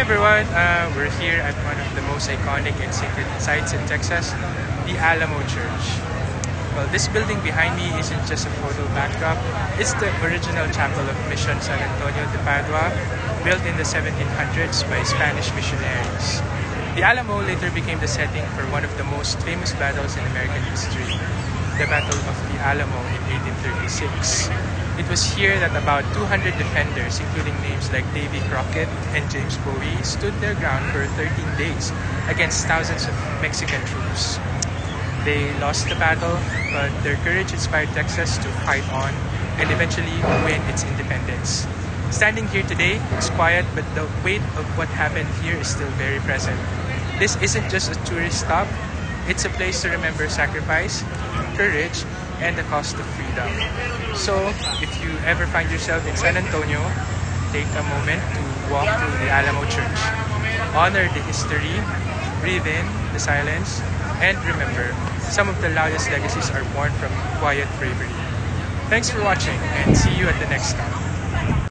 everyone, we're here at one of the most iconic and sacred sites in Texas, the Alamo Church. Well, this building behind me isn't just a photo backdrop, it's the original chapel of Mission San Antonio de Padua, built in the 1700s by Spanish missionaries. The Alamo later became the setting for one of the most famous battles in American history, the Battle of the Alamo in 1836. It was here that about 200 defenders, including names like Davy Crockett and James Bowie, stood their ground for 13 days against thousands of Mexican troops. They lost the battle, but their courage inspired Texas to fight on and eventually win its independence. Standing here today, it's quiet, but the weight of what happened here is still very present. This isn't just a tourist stop, it's a place to remember sacrifice, courage, and the cost of freedom. So, if you ever find yourself in San Antonio, take a moment to walk through the Alamo Church. Honor the history, breathe in the silence, and remember, some of the loudest legacies are born from quiet bravery. Thanks for watching, and see you at the next stop.